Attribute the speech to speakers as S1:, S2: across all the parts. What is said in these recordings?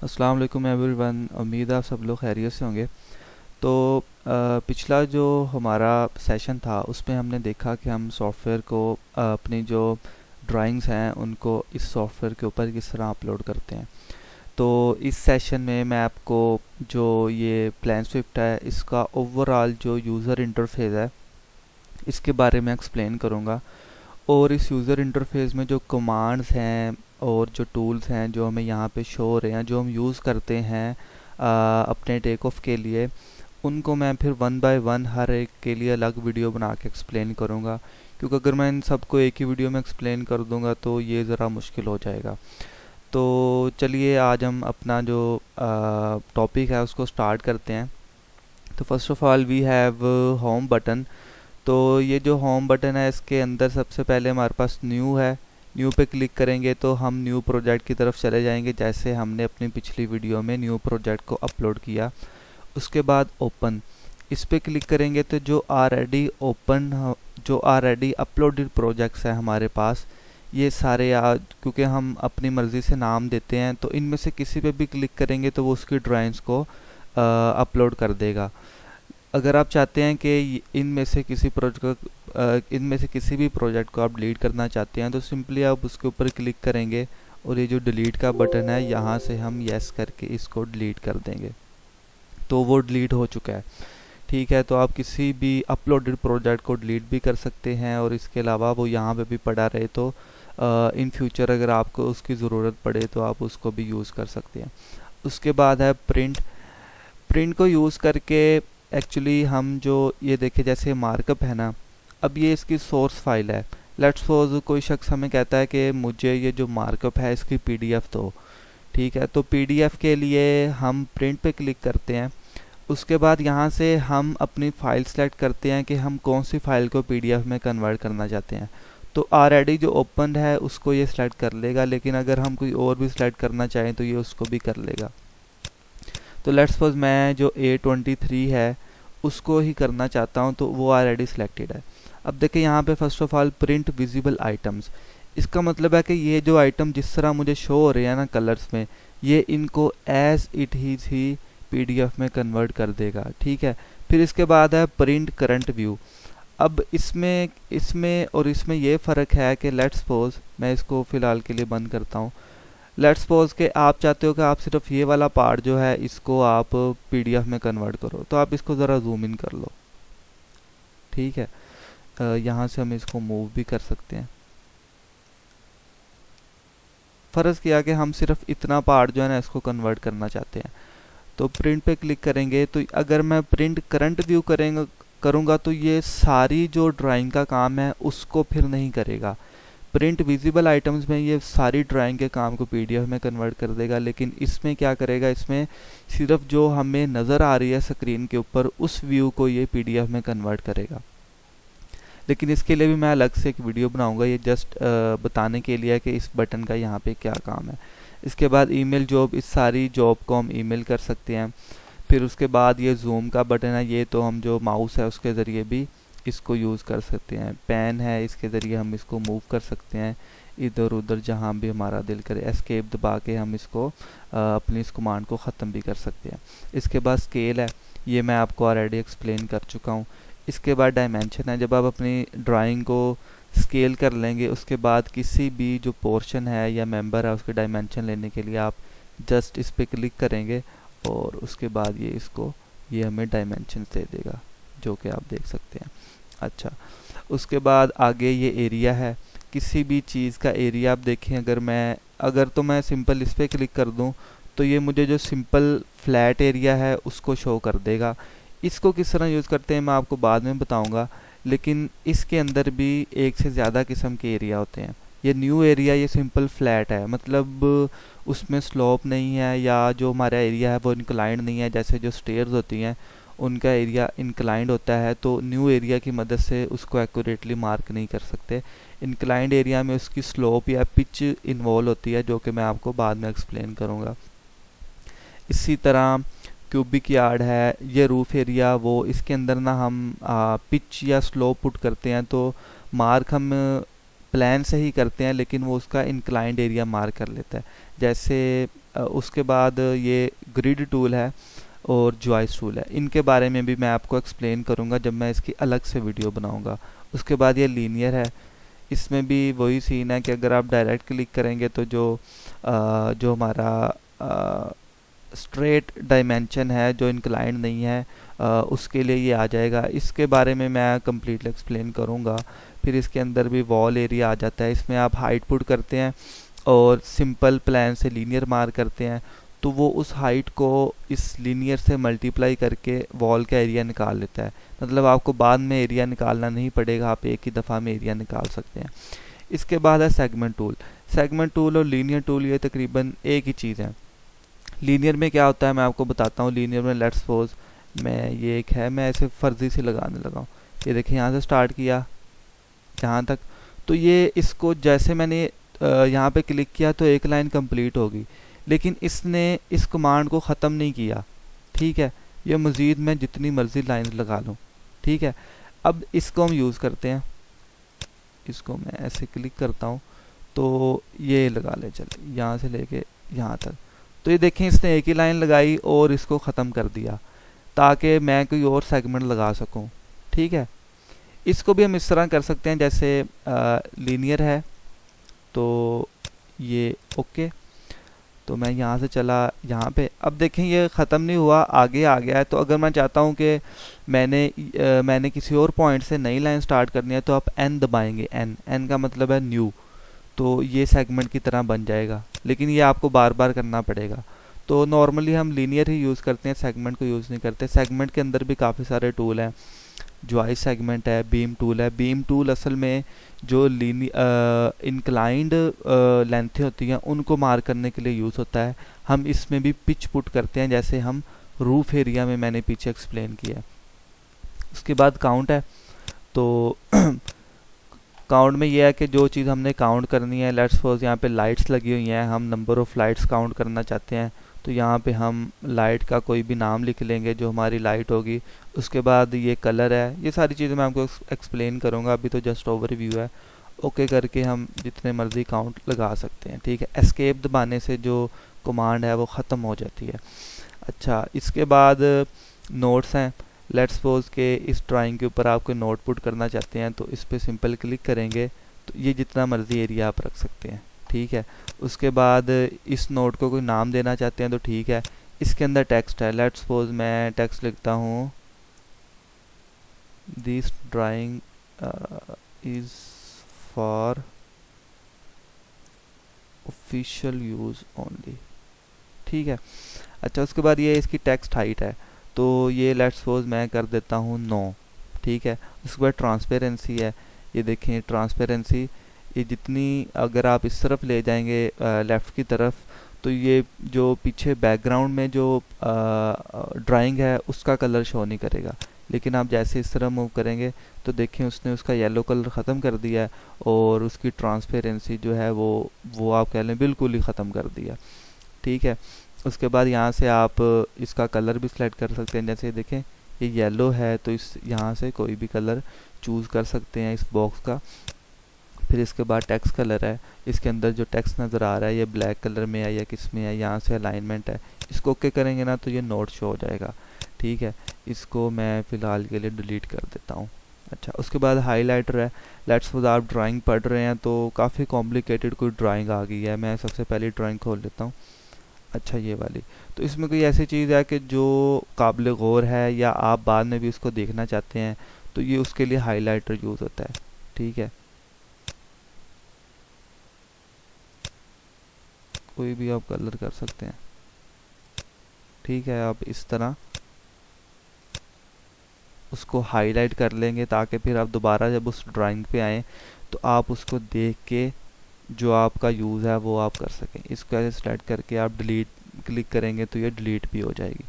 S1: अस्सलाम वालेकुम एवरीवन। उम्मीद है आप सब लोग खैरियत से होंगे। तो पिछला जो हमारा सेशन था उसमें हमने देखा कि हम सॉफ्टवेयर को अपनी जो ड्राइंग्स हैं उनको इस सॉफ्टवेयर के ऊपर किस तरह अपलोड करते हैं। तो इस सेशन में मैं आपको जो ये प्लान स्विफ्ट है इसका ओवरऑल जो यूज़र इंटरफेस है इसके बारे में एक्सप्लेन करूँगा। और इस यूज़र इंटरफेस में जो कमांड्स हैं और जो टूल्स हैं जो हमें यहाँ पे शो हो रहे हैं, जो हम यूज़ करते हैं अपने टेक ऑफ के लिए, उनको मैं फिर वन बाय वन हर एक के लिए अलग वीडियो बना के एक्सप्लेन करूँगा। क्योंकि अगर मैं इन सबको एक ही वीडियो में एक्सप्लेन कर दूँगा तो ये ज़रा मुश्किल हो जाएगा। तो चलिए आज हम अपना जो टॉपिक है उसको स्टार्ट करते हैं। तो first of all we have home button. तो ये जो होम बटन है इसके अंदर सबसे पहले हमारे पास न्यू है। न्यू पे क्लिक करेंगे तो हम न्यू प्रोजेक्ट की तरफ चले जाएंगे, जैसे हमने अपनी पिछली वीडियो में न्यू प्रोजेक्ट को अपलोड किया। उसके बाद ओपन, इस पे क्लिक करेंगे तो जो ऑलरेडी अपलोडेड प्रोजेक्ट्स हैं हमारे पास, ये सारे क्योंकि हम अपनी मर्ज़ी से नाम देते हैं तो इनमें से किसी पे भी क्लिक करेंगे तो वो उसकी ड्राइंग्स को अपलोड कर देगा। अगर आप चाहते हैं कि इनमें से किसी भी प्रोजेक्ट को आप डिलीट करना चाहते हैं तो सिंपली आप उसके ऊपर क्लिक करेंगे और ये जो डिलीट का बटन है यहाँ से हम यस करके इसको डिलीट कर देंगे तो वो डिलीट हो चुका है। ठीक है, तो आप किसी भी अपलोडेड प्रोजेक्ट को डिलीट भी कर सकते हैं और इसके अलावा वो यहाँ पे भी पड़ा रहे तो इन फ्यूचर अगर आपको उसकी ज़रूरत पड़े तो आप उसको भी यूज़ कर सकते हैं। उसके बाद है प्रिंट। प्रिंट को यूज़ करके एक्चुअली हम जो ये देखे जैसे मार्कअप है ना, अब ये इसकी सोर्स फाइल है। लेट्स सपोज कोई शख्स हमें कहता है कि मुझे ये जो मार्कअप है इसकी पीडीएफ दो। ठीक है, तो पीडीएफ के लिए हम प्रिंट पे क्लिक करते हैं। उसके बाद यहाँ से हम अपनी फ़ाइल सेलेक्ट करते हैं कि हम कौन सी फ़ाइल को पीडीएफ में कन्वर्ट करना चाहते हैं। तो ऑलरेडी जो ओपन है उसको ये सिलेक्ट कर लेगा, लेकिन अगर हम कोई और भी सिलेक्ट करना चाहें तो ये उसको भी कर लेगा। तो लेट्स सपोज मैं जो A23 है उसको ही करना चाहता हूँ तो वो ऑलरेडी सिलेक्टेड है। अब देखिए यहाँ पे first of all print visible items, इसका मतलब है कि ये जो आइटम जिस तरह मुझे शो हो रहे हैं ना कलर्स में, ये इनको एज इट इज़ ही पीडीएफ में कन्वर्ट कर देगा। ठीक है, फिर इसके बाद है प्रिंट करंट व्यू। अब इसमें इसमें और इसमें ये फ़र्क है कि लेट्स सपोज मैं इसको फ़िलहाल के लिए बंद करता हूँ। लेट्स सपोज के आप चाहते हो कि आप सिर्फ ये वाला पार्ट जो है इसको आप पीडीएफ में कन्वर्ट करो, तो आप इसको ज़रा जूम इन कर लो। ठीक है, यहाँ से हम इसको मूव भी कर सकते हैं। फ़र्ज़ किया कि हम सिर्फ इतना पार्ट जो है ना इसको कन्वर्ट करना चाहते हैं, तो प्रिंट पे क्लिक करेंगे। तो अगर मैं प्रिंट करंट व्यू करूँगा तो ये सारी जो ड्राइंग का काम है उसको फिर नहीं करेगा। प्रिंट विजिबल आइटम्स में ये सारी ड्राइंग के काम को पीडीएफ में कन्वर्ट कर देगा, लेकिन इसमें क्या करेगा, इसमें सिर्फ जो हमें नज़र आ रही है स्क्रीन के ऊपर उस व्यू को ये पीडीएफ में कन्वर्ट करेगा। लेकिन इसके लिए भी मैं अलग से एक वीडियो बनाऊंगा, ये जस्ट बताने के लिए है कि इस बटन का यहाँ पे क्या काम है। इसके बाद ईमेल जॉब, इस सारी जॉब को हम ईमेल कर सकते हैं। फिर उसके बाद ये जूम का बटन है, ये तो हम जो माउस है उसके ज़रिए भी इसको यूज़ कर सकते हैं। पेन है, इसके ज़रिए हम इसको मूव कर सकते हैं इधर उधर जहाँ भी हमारा दिल करे। एस्केप दबा के हम इसको अपनी इस कमांड को ख़त्म भी कर सकते हैं। इसके बाद स्केल है, ये मैं आपको ऑलरेडी एक्सप्लेन कर चुका हूँ। इसके बाद डायमेंशन है, जब आप अपनी ड्राइंग को स्केल कर लेंगे उसके बाद किसी भी जो पोर्शन है या मेंबर है उसके डायमेंशन लेने के लिए आप जस्ट इस पर क्लिक करेंगे और उसके बाद ये हमें डायमेंशन दे देगा, जो कि आप देख सकते हैं। अच्छा, उसके बाद आगे ये एरिया है, किसी भी चीज़ का एरिया आप देखें। अगर तो मैं सिंपल इस पर क्लिक कर दूं तो ये मुझे जो सिंपल फ्लैट एरिया है उसको शो कर देगा। इसको किस तरह यूज़ करते हैं मैं आपको बाद में बताऊंगा, लेकिन इसके अंदर भी एक से ज़्यादा किस्म के एरिया होते हैं। ये न्यू एरिया ये सिंपल फ्लैट है, मतलब उसमें स्लोप नहीं है या जो हमारा एरिया है वो इंक्लाइंड नहीं है। जैसे जो स्टेयर्स होती हैं उनका एरिया इंक्लाइंड होता है, तो न्यू एरिया की मदद से उसको एक्यूरेटली मार्क नहीं कर सकते। इंक्लाइंड एरिया में उसकी स्लोप या पिच इन्वॉल्व होती है, जो कि मैं आपको बाद में एक्सप्लेन करूँगा। इसी तरह क्यूबिक यार्ड है, ये रूफ एरिया, वो इसके अंदर ना हम पिच या स्लोप पुट करते हैं तो मार्क हम प्लान से ही करते हैं, लेकिन वो उसका इंक्लाइंड एरिया मार्क कर लेता है। जैसे उसके बाद ये ग्रिड टूल है और जॉइस टूल है, इनके बारे में भी मैं आपको एक्सप्लेन करूँगा जब मैं इसकी अलग से वीडियो बनाऊँगा। उसके बाद ये लीनियर है, इसमें भी वही सीन है कि अगर आप डायरेक्ट क्लिक करेंगे तो जो हमारा स्ट्रेट डायमेंशन है जो इंक्लाइंड नहीं है उसके लिए ये आ जाएगा। इसके बारे में मैं कंप्लीटली एक्सप्लेन करूँगा। फिर इसके अंदर भी वॉल एरिया आ जाता है, इसमें आप हाइट पुट करते हैं और सिंपल प्लान से लीनियर मार्क करते हैं तो वो उस हाइट को इस लीनियर से मल्टीप्लाई करके वॉल का एरिया निकाल लेता है। मतलब आपको बाद में एरिया निकालना नहीं पड़ेगा, आप एक ही दफ़ा में एरिया निकाल सकते हैं। इसके बाद है सेगमेंट टूल। सेगमेंट टूल और लीनियर टूल ये तकरीबन एक ही चीज़ है। लीनियर में क्या होता है मैं आपको बताता हूँ। लीनियर में लेट्स सपोज मैं ये एक है, मैं ऐसे फर्जी से लगाने लगा हूँ। ये देखिए यहाँ से स्टार्ट किया यहाँ तक, तो ये इसको जैसे मैंने यहाँ पे क्लिक किया तो एक लाइन कंप्लीट होगी, लेकिन इसने इस कमांड को ख़त्म नहीं किया। ठीक है, ये मज़ीद मैं जितनी मर्ज़ी लाइन लगा लूँ। ठीक है, अब इसको हम यूज़ करते हैं। इसको मैं ऐसे क्लिक करता हूँ तो ये लगा ले, चले यहाँ से लेके यहाँ तक। तो ये देखें इसने एक ही लाइन लगाई और इसको ख़त्म कर दिया ताकि मैं कोई और सेगमेंट लगा सकूं। ठीक है, इसको भी हम इस तरह कर सकते हैं जैसे लीनियर है तो ये ओके, तो मैं यहाँ से चला यहाँ पे। अब देखें ये ख़त्म नहीं हुआ, आगे आ गया है। तो अगर मैं चाहता हूँ कि मैंने किसी और पॉइंट से नई लाइन स्टार्ट करनी है तो आप एन दबाएंगे। एन का मतलब है न्यू, तो ये सेगमेंट की तरह बन जाएगा, लेकिन ये आपको बार बार करना पड़ेगा। तो नॉर्मली हम लीनियर ही यूज़ करते हैं, सेगमेंट को यूज़ नहीं करते। सेगमेंट के अंदर भी काफ़ी सारे टूल हैं, जॉइस सेगमेंट है, बीम टूल है। बीम टूल असल में जो इंक्लाइंड लेंथें होती हैं उनको मार्क करने के लिए यूज़ होता है। हम इसमें भी पिच पुट करते हैं जैसे हम रूफ एरिया में मैंने पीछे एक्सप्लेन किया है। उसके बाद काउंट है, तो काउंट में ये है कि जो चीज़ हमने काउंट करनी है, लेट्स सपोज यहाँ पे लाइट्स लगी हुई हैं, हम नंबर ऑफ़ लाइट्स काउंट करना चाहते हैं तो यहाँ पे हम लाइट का कोई भी नाम लिख लेंगे जो हमारी लाइट होगी। उसके बाद ये कलर है, ये सारी चीज़ें मैं आपको एक्सप्लेन करूँगा, अभी तो जस्ट ओवरव्यू है। ओके करके हम जितने मर्ज़ी काउंट लगा सकते हैं। ठीक है, एस्केप दबाने से जो कमांड है वो ख़त्म हो जाती है। अच्छा, इसके बाद नोट्स हैं। लेट्स सपोज के इस ड्राइंग के ऊपर आप कोई नोट पुट करना चाहते हैं तो इस पर सिंपल क्लिक करेंगे तो ये जितना मर्ज़ी एरिया आप रख सकते हैं। ठीक है, उसके बाद इस नोट को कोई नाम देना चाहते हैं तो ठीक है। इसके अंदर टेक्स्ट है, लेट्स सपोज मैं टेक्स्ट लिखता हूँ this drawing is for official use only. ठीक है, अच्छा उसके बाद ये इसकी टेक्स्ट हाइट है तो ये लेट्स सपोज मैं कर देता हूँ 9। ठीक है, उसके बाद ट्रांसपेरेंसी है, ये देखें ट्रांसपेरेंसी ये जितनी अगर आप इस तरफ ले जाएंगे लेफ़्ट की तरफ तो ये जो पीछे बैकग्राउंड में जो ड्राइंग है उसका कलर शो नहीं करेगा, लेकिन आप जैसे इस तरह मूव करेंगे तो देखें उसने उसका येलो कलर ख़त्म कर दिया है और उसकी ट्रांसपेरेंसी जो है वो आप कह लें बिल्कुल ही ख़त्म कर दिया। ठीक है, उसके बाद यहाँ से आप इसका कलर भी सिलेक्ट कर सकते हैं। जैसे देखें ये येलो है तो इस यहाँ से कोई भी कलर चूज़ कर सकते हैं इस बॉक्स का। फिर इसके बाद टेक्स्ट कलर है, इसके अंदर जो टेक्स्ट नज़र आ रहा है ये ब्लैक कलर में है या किस में है। यहाँ से अलाइनमेंट है, इसको ओके करेंगे ना तो ये नोट शो हो जाएगा। ठीक है, इसको मैं फ़िलहाल के लिए डिलीट कर देता हूँ। अच्छा, उसके बाद हाईलाइटर है। लेट्स सपोज आप ड्राइंग पढ़ रहे हैं तो काफ़ी कॉम्प्लिकेटेड कोई ड्राइंग आ गई है, मैं सबसे पहले ड्राइंग खोल लेता हूँ। अच्छा ये वाली, तो इसमें कोई ऐसी चीज़ है कि जो काबिल गौर है या आप बाद में भी उसको देखना चाहते हैं तो ये उसके लिए हाईलाइटर यूज़ होता है। ठीक है, कोई भी आप कलर कर सकते हैं। ठीक है, आप इस तरह उसको हाईलाइट कर लेंगे ताकि फिर आप दोबारा जब उस ड्राइंग पे आएँ तो आप उसको देख के जो आपका यूज़ है वो आप कर सकें। इसको ऐसे सेलेक्ट करके आप डिलीट क्लिक करेंगे तो ये डिलीट भी हो जाएगी।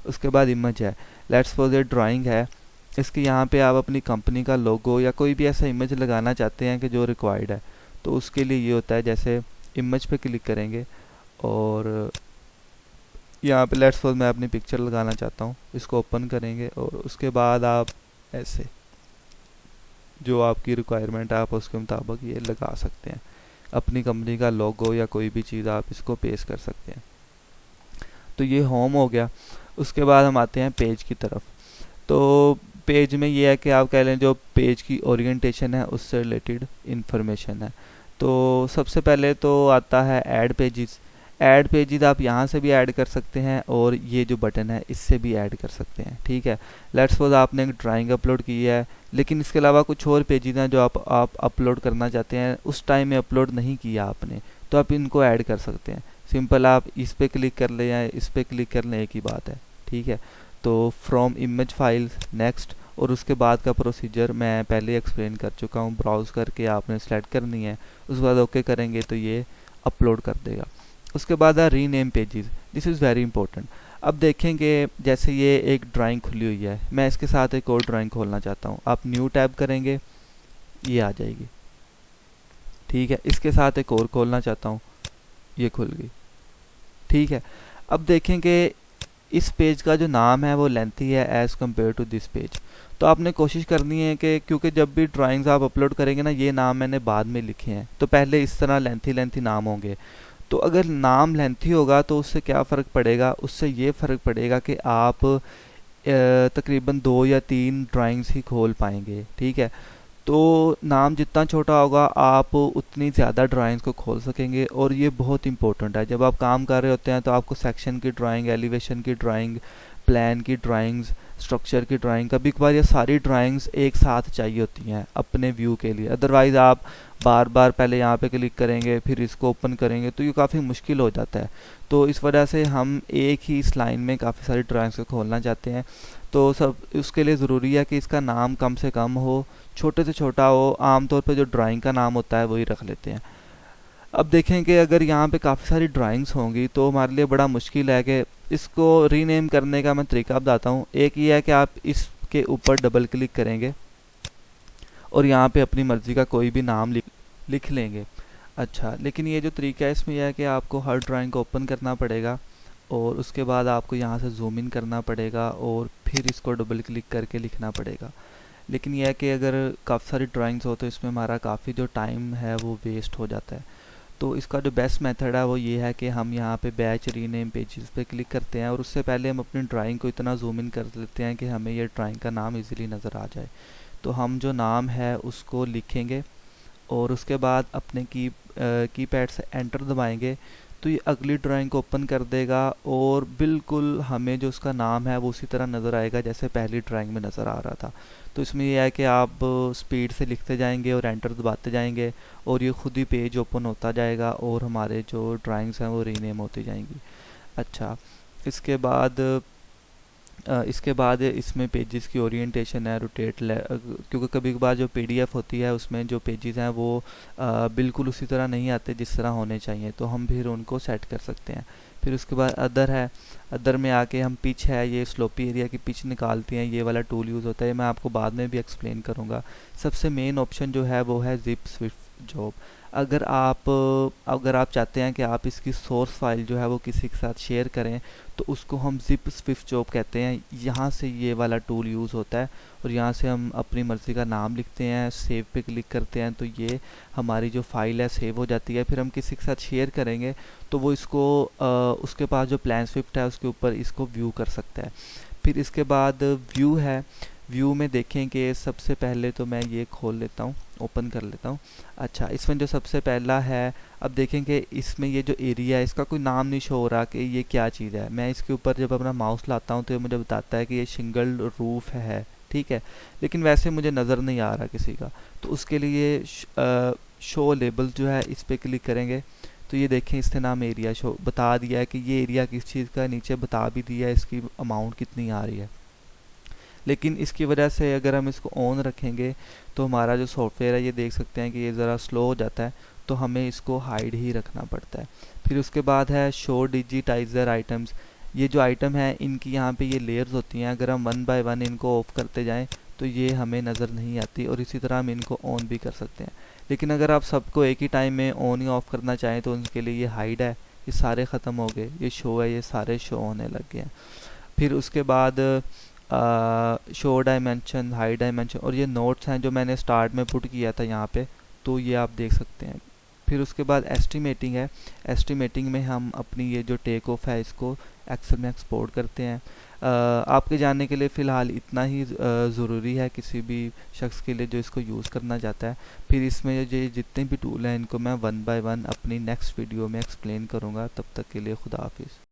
S1: उसके बाद इमेज है, लेट्स सपोज ये ड्राइंग है, इसके यहाँ पे आप अपनी कंपनी का लोगो या कोई भी ऐसा इमेज लगाना चाहते हैं कि जो रिक्वायर्ड है तो उसके लिए ये होता है जैसे इमेज पे क्लिक करेंगे और यहाँ पे लेट्स सपोज मैं अपनी पिक्चर लगाना चाहता हूँ, इसको ओपन करेंगे और उसके बाद आप ऐसे जो आपकी रिक्वायरमेंट है आप उसके मुताबिक ये लगा सकते हैं। अपनी कंपनी का लोगो या कोई भी चीज़ आप इसको पेस्ट कर सकते हैं। तो ये होम हो गया। उसके बाद हम आते हैं पेज की तरफ। तो पेज में ये है कि आप कह लें जो पेज की ओरिएंटेशन है उससे रिलेटेड इंफॉर्मेशन है। तो सबसे पहले तो आता है ऐड पेजेस। ऐड पेजेस आप यहाँ से भी ऐड कर सकते हैं और ये जो बटन है इससे भी ऐड कर सकते हैं, ठीक है। लेट्स सपोज आपने एक ड्राइंग अपलोड की है, लेकिन इसके अलावा कुछ और पेजेस हैं जो आप अपलोड करना चाहते हैं, उस टाइम में अपलोड नहीं किया आपने, तो आप इनको ऐड कर सकते हैं। सिंपल आप इस पे क्लिक कर लें या इस पे क्लिक कर लें, एक ही बात है, ठीक है। तो फ्रॉम इमेज फाइल्स नेक्स्ट, और उसके बाद का प्रोसीजर मैं पहले एक्सप्लेन कर चुका हूँ। ब्राउज करके आपने सेलेक्ट करनी है, उसके बाद ओके करेंगे तो ये अपलोड कर देगा। उसके बाद है rename pages, this is very important. अब देखेंगे जैसे ये एक ड्राइंग खुली हुई है, मैं इसके साथ एक और ड्राइंग खोलना चाहता हूँ, आप न्यू टैब करेंगे, ये आ जाएगी, ठीक है। इसके साथ एक और खोलना चाहता हूँ, ये खुल गई, ठीक है। अब देखेंगे इस पेज का जो नाम है वो लेंथी है as compare to this page. तो आपने कोशिश करनी है कि क्योंकि जब भी ड्राइंग्स आप अपलोड करेंगे ना, ये नाम मैंने बाद में लिखे हैं, तो पहले इस तरह लेंथी नाम होंगे। तो अगर नाम लेंथी होगा तो उससे क्या फ़र्क पड़ेगा, उससे ये फ़र्क पड़ेगा कि आप तकरीबन 2 या 3 ड्राइंग्स ही खोल पाएंगे, ठीक है। तो नाम जितना छोटा होगा आप उतनी ज़्यादा ड्राइंग्स को खोल सकेंगे, और ये बहुत इंपॉर्टेंट है। जब आप काम कर रहे होते हैं तो आपको सेक्शन की ड्राइंग, एलिवेशन की ड्राइंग, प्लान की ड्राइंग्स, स्ट्रक्चर की ड्राइंग, कभी कभार ये सारी ड्राइंग्स एक साथ चाहिए होती हैं अपने व्यू के लिए। अदरवाइज़ आप बार बार पहले यहाँ पे क्लिक करेंगे फिर इसको ओपन करेंगे तो ये काफ़ी मुश्किल हो जाता है। तो इस वजह से हम एक ही इस लाइन में काफ़ी सारी ड्राइंग्स को खोलना चाहते हैं। तो सब उसके लिए ज़रूरी है कि इसका नाम कम से कम हो, छोटे से छोटा हो। आमतौर पे जो ड्राइंग का नाम होता है वही रख लेते हैं। अब देखें कि अगर यहाँ पे काफ़ी सारी ड्राइंग्स होंगी तो हमारे लिए बड़ा मुश्किल है कि इसको रीनेम करने का मैं तरीका बताता हूँ। एक ये है कि आप इसके ऊपर डबल क्लिक करेंगे और यहाँ पे अपनी मर्ज़ी का कोई भी नाम लिख लेंगे। अच्छा, लेकिन ये जो तरीका है इसमें यह है कि आपको हर ड्राइंग को ओपन करना पड़ेगा और उसके बाद आपको यहाँ से जूम इन करना पड़ेगा और फिर इसको डबल क्लिक करके लिखना पड़ेगा। लेकिन यह है कि अगर काफ़ी सारी ड्राइंग्स हो तो इसमें हमारा काफ़ी जो टाइम है वो वेस्ट हो जाता है। तो इसका जो बेस्ट मेथड है वो ये है कि हम यहाँ पे बैच रीनेम पेजेस पे क्लिक करते हैं और उससे पहले हम अपनी ड्राइंग को इतना जूम इन कर लेते हैं कि हमें ये ड्राइंग का नाम इजीली नज़र आ जाए। तो हम जो नाम है उसको लिखेंगे और उसके बाद अपने कीपैड से एंटर दबाएंगे तो ये अगली ड्राइंग को ओपन कर देगा और बिल्कुल हमें जो उसका नाम है वो उसी तरह नज़र आएगा जैसे पहली ड्राइंग में नज़र आ रहा था। तो इसमें यह है कि आप स्पीड से लिखते जाएंगे और एंटर दबाते जाएंगे और ये खुद ही पेज ओपन होता जाएगा और हमारे जो ड्राइंग्स हैं वो रीनेम होती जाएंगी। अच्छा, इसके बाद इसमें पेजेस की ओरिएंटेशन है रोटेट, क्योंकि कभी कभार जो पीडीएफ होती है उसमें जो पेजेस हैं वो बिल्कुल उसी तरह नहीं आते जिस तरह होने चाहिए, तो हम फिर उनको सेट कर सकते हैं। फिर उसके बाद अदर है, अदर में आके हम पिच है, ये स्लोपी एरिया की पिच निकालते हैं, ये वाला टूल यूज़ होता है, मैं आपको बाद में भी एक्सप्लेन करूँगा। सबसे मेन ऑप्शन जो है वो है जिप स्विफ्ट जॉब। अगर आप चाहते हैं कि आप इसकी सोर्स फाइल जो है वो किसी के साथ शेयर करें तो उसको हम जिप स्विफ्ट जॉब कहते हैं। यहाँ से ये वाला टूल यूज़ होता है और यहाँ से हम अपनी मर्ज़ी का नाम लिखते हैं, सेव पे क्लिक करते हैं तो ये हमारी जो फाइल है सेव हो जाती है। फिर हम किसी के साथ शेयर करेंगे तो वो इसको उसके पास जो प्लान स्विफ्ट है उसके ऊपर इसको व्यू कर सकता है। फिर इसके बाद व्यू है, व्यू में देखें कि सबसे पहले तो मैं ये खोल लेता हूँ, ओपन कर लेता हूँ। अच्छा, इसमें जो सबसे पहला है, अब देखें कि इसमें ये जो एरिया है इसका कोई नाम नहीं शो हो रहा कि ये क्या चीज़ है। मैं इसके ऊपर जब अपना माउस लाता हूँ तो ये मुझे बताता है कि ये शिंगल रूफ है, ठीक है, लेकिन वैसे मुझे नज़र नहीं आ रहा किसी का। तो उसके लिए शो लेबल जो है इस पर क्लिक करेंगे तो ये देखें इसके नाम एरिया शो बता दिया है कि ये एरिया किस चीज़ का, नीचे बता भी दिया है इसकी अमाउंट कितनी आ रही है। लेकिन इसकी वजह से अगर हम इसको ऑन रखेंगे तो हमारा जो सॉफ्टवेयर है ये देख सकते हैं कि ये ज़रा स्लो हो जाता है, तो हमें इसको हाइड ही रखना पड़ता है। फिर उसके बाद है शो डिजिटाइजर आइटम्स। ये जो आइटम है इनकी यहाँ पे ये लेयर्स होती हैं, अगर हम 1 बाय 1 इनको ऑफ़ करते जाएं तो ये हमें नज़र नहीं आती और इसी तरह हम इनको ऑन भी कर सकते हैं। लेकिन अगर आप सबको एक ही टाइम में ऑन या ऑफ़ करना चाहें तो उनके लिए ये हाइड है, ये सारे ख़त्म हो गए, ये शो है, ये सारे शो होने लग गए हैं। फिर उसके बाद शो डायमेंशन, हाई डायमेंशन, और ये नोट्स हैं जो मैंने स्टार्ट में पुट किया था यहाँ पे, तो ये आप देख सकते हैं। फिर उसके बाद एस्टिमेटिंग है, एस्टिमेटिंग में हम अपनी ये जो टेक ऑफ है इसको एक्सेल में एक्सपोर्ट करते हैं। आपके जानने के लिए फ़िलहाल इतना ही ज़रूरी है किसी भी शख्स के लिए जो इसको यूज़ करना चाहता है। फिर इसमें जो जितने भी टूल हैं इनको मैं वन बाय वन अपनी नेक्स्ट वीडियो में एक्सप्लेन करूँगा। तब तक के लिए खुदा हाफिज़।